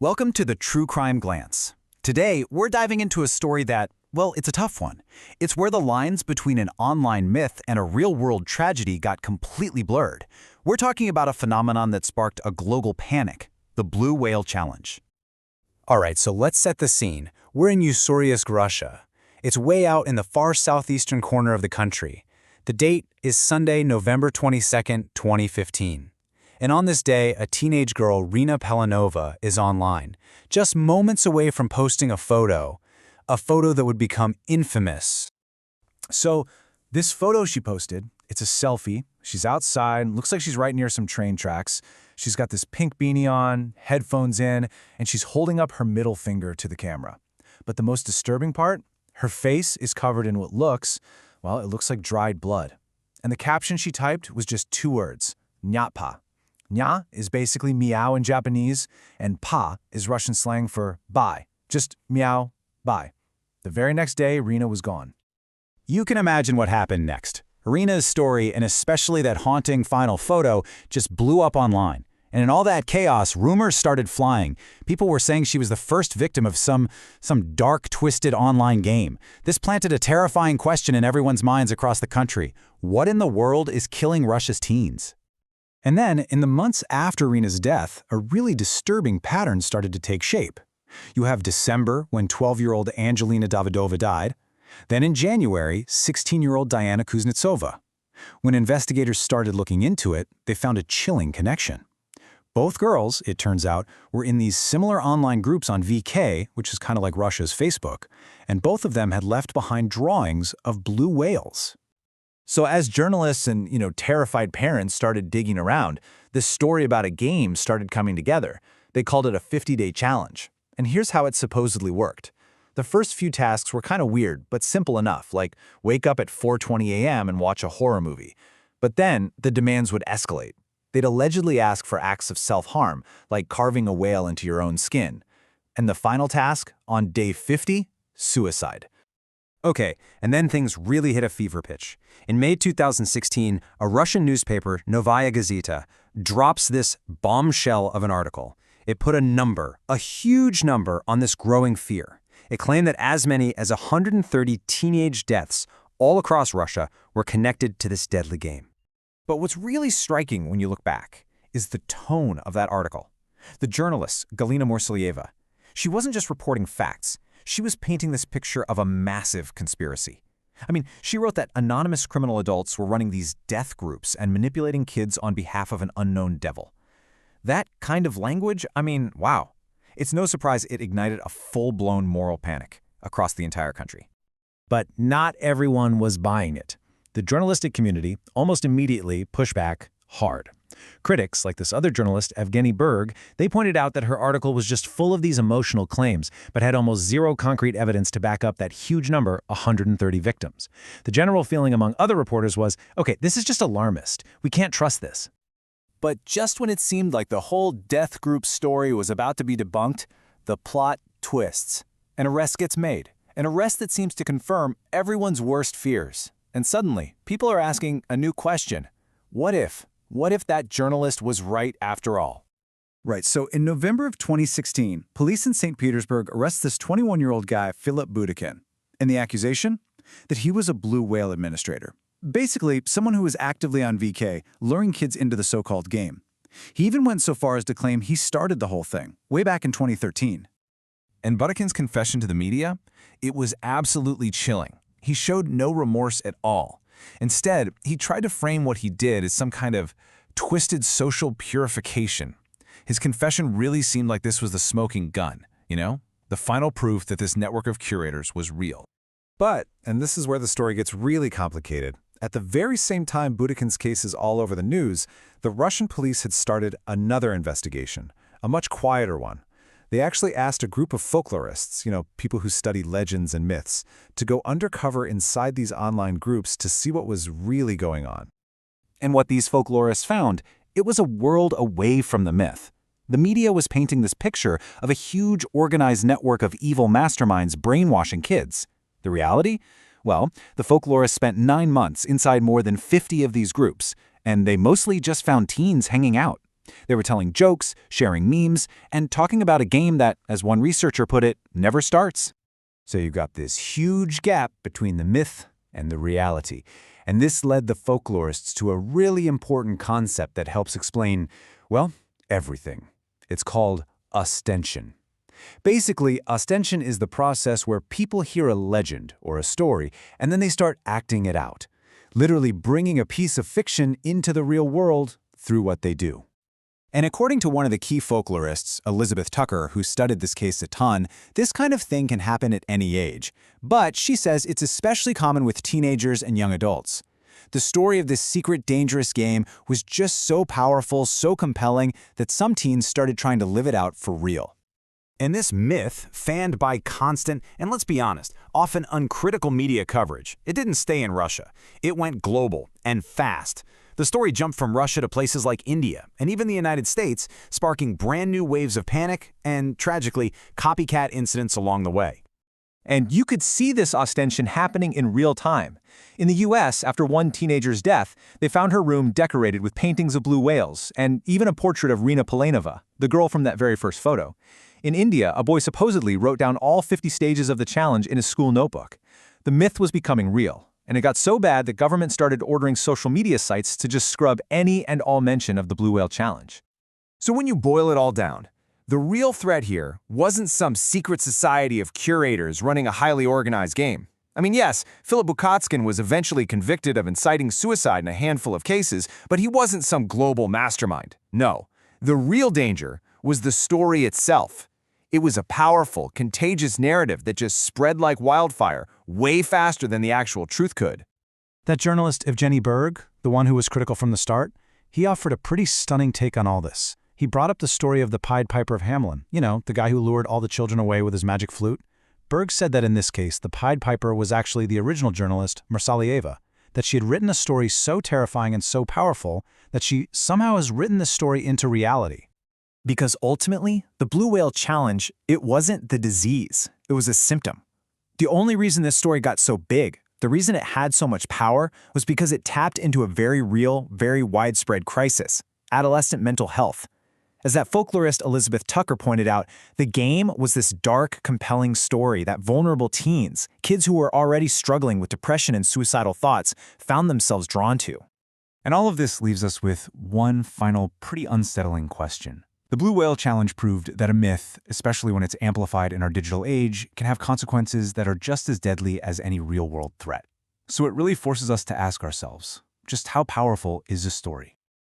Welcome to the True Crime Glance. Today, we're diving into a story that, well, it's a tough one. It's where the lines between an online myth and a real-world tragedy got completely blurred. We're talking about a phenomenon that sparked a global panic, the Blue Whale Challenge. All right, so let's set the scene. We're in Ussuriyisk, Russia. It's way out in the far southeastern corner of the country. The date is Sunday, November 22nd, 2015. And on this day, a teenage girl, Rina Pelanova, is online, just moments away from posting a photo that would become infamous. So this photo she posted, it's a selfie. She's outside, looks like she's right near some train tracks. She's got this pink beanie on, headphones in, and she's holding up her middle finger to the camera. But the most disturbing part, her face is covered in what looks like dried blood. And the caption she typed was just two words, "Nyatpa." Nya is basically meow in Japanese, and pa is Russian slang for bye. Just meow, bye. The very next day, Rina was gone. You can imagine what happened next. Rina's story, and especially that haunting final photo, just blew up online. And in all that chaos, rumors started flying. People were saying she was the first victim of some dark, twisted online game. This planted a terrifying question in everyone's minds across the country. What in the world is killing Russia's teens? And then, in the months after Rina's death, a really disturbing pattern started to take shape. You have December, when 12-year-old Angelina Davidova died. Then in January, 16-year-old Diana Kuznetsova. When investigators started looking into it, they found a chilling connection. Both girls, it turns out, were in these similar online groups on VK, which is kind of like Russia's Facebook, and both of them had left behind drawings of blue whales. So as journalists and, terrified parents started digging around, this story about a game started coming together. They called it a 50-day challenge. And here's how it supposedly worked. The first few tasks were kind of weird, but simple enough, like wake up at 4:20 a.m. and watch a horror movie. But then the demands would escalate. They'd allegedly ask for acts of self-harm, like carving a whale into your own skin. And the final task, on day 50, suicide. Okay, and then things really hit a fever pitch. In May 2016, a Russian newspaper, Novaya Gazeta, drops this bombshell of an article. It put a huge number, on this growing fear. It claimed that as many as 130 teenage deaths all across Russia were connected to this deadly game. But what's really striking when you look back is the tone of that article. The journalist, Galina Morselyeva, she wasn't just reporting facts. She was painting this picture of a massive conspiracy. She wrote that anonymous criminal adults were running these death groups and manipulating kids on behalf of an unknown devil. That kind of language, wow. It's no surprise it ignited a full-blown moral panic across the entire country. But not everyone was buying it. The journalistic community almost immediately pushed back hard. Critics, like this other journalist, Evgeny Berg, they pointed out that her article was just full of these emotional claims, but had almost zero concrete evidence to back up that huge number, 130 victims. The general feeling among other reporters was, okay, this is just alarmist. We can't trust this. But just when it seemed like the whole death group story was about to be debunked, the plot twists. An arrest gets made. An arrest that seems to confirm everyone's worst fears. And suddenly, people are asking a new question. What if that journalist was right after all? Right, so in November of 2016, police in St. Petersburg arrest this 21-year-old guy, Philip Budakin. And the accusation? That he was a blue whale administrator. Basically, someone who was actively on VK, luring kids into the so-called game. He even went so far as to claim he started the whole thing, way back in 2013. And Budakin's confession to the media? It was absolutely chilling. He showed no remorse at all. Instead, he tried to frame what he did as some kind of twisted social purification. His confession really seemed like this was the smoking gun, the final proof that this network of curators was real. But, and this is where the story gets really complicated, at the very same time Budakin's case is all over the news, the Russian police had started another investigation, a much quieter one. They actually asked a group of folklorists, people who study legends and myths, to go undercover inside these online groups to see what was really going on. And what these folklorists found, it was a world away from the myth. The media was painting this picture of a huge organized network of evil masterminds brainwashing kids. The reality? Well, the folklorists spent 9 months inside more than 50 of these groups, and they mostly just found teens hanging out. They were telling jokes, sharing memes, and talking about a game that, as one researcher put it, never starts. So you've got this huge gap between the myth and the reality. And this led the folklorists to a really important concept that helps explain, well, everything. It's called ostension. Basically, ostension is the process where people hear a legend or a story, and then they start acting it out, literally bringing a piece of fiction into the real world through what they do. And according to one of the key folklorists, Elizabeth Tucker, who studied this case a ton, this kind of thing can happen at any age. But she says it's especially common with teenagers and young adults. The story of this secret, dangerous game was just so powerful, so compelling, that some teens started trying to live it out for real. And this myth, fanned by constant, and let's be honest, often uncritical media coverage, it didn't stay in Russia. It went global, and fast. The story jumped from Russia to places like India, and even the United States, sparking brand new waves of panic and, tragically, copycat incidents along the way. And you could see this ostension happening in real time. In the US, after one teenager's death, they found her room decorated with paintings of blue whales, and even a portrait of Rina Polenova, the girl from that very first photo. In India, a boy supposedly wrote down all 50 stages of the challenge in his school notebook. The myth was becoming real, and it got so bad that government started ordering social media sites to just scrub any and all mention of the Blue Whale Challenge. So when you boil it all down, the real threat here wasn't some secret society of curators running a highly organized game. I mean, yes, Philip Bukatskin was eventually convicted of inciting suicide in a handful of cases, but he wasn't some global mastermind. No, the real danger was the story itself. It was a powerful, contagious narrative that just spread like wildfire, way faster than the actual truth could. That journalist Evgeny Berg, the one who was critical from the start, he offered a pretty stunning take on all this. He brought up the story of the Pied Piper of Hamelin, the guy who lured all the children away with his magic flute. Berg said that in this case, the Pied Piper was actually the original journalist, Marsalieva, that she had written a story so terrifying and so powerful that she somehow has written this story into reality. Because ultimately, the Blue Whale Challenge, it wasn't the disease, it was a symptom. The only reason this story got so big, the reason it had so much power, was because it tapped into a very real, very widespread crisis: adolescent mental health. As that folklorist Elizabeth Tucker pointed out, the game was this dark, compelling story that vulnerable teens, kids who were already struggling with depression and suicidal thoughts, found themselves drawn to. And all of this leaves us with one final, pretty unsettling question. The Blue Whale Challenge proved that a myth, especially when it's amplified in our digital age, can have consequences that are just as deadly as any real-world threat. So it really forces us to ask ourselves, just how powerful is this story?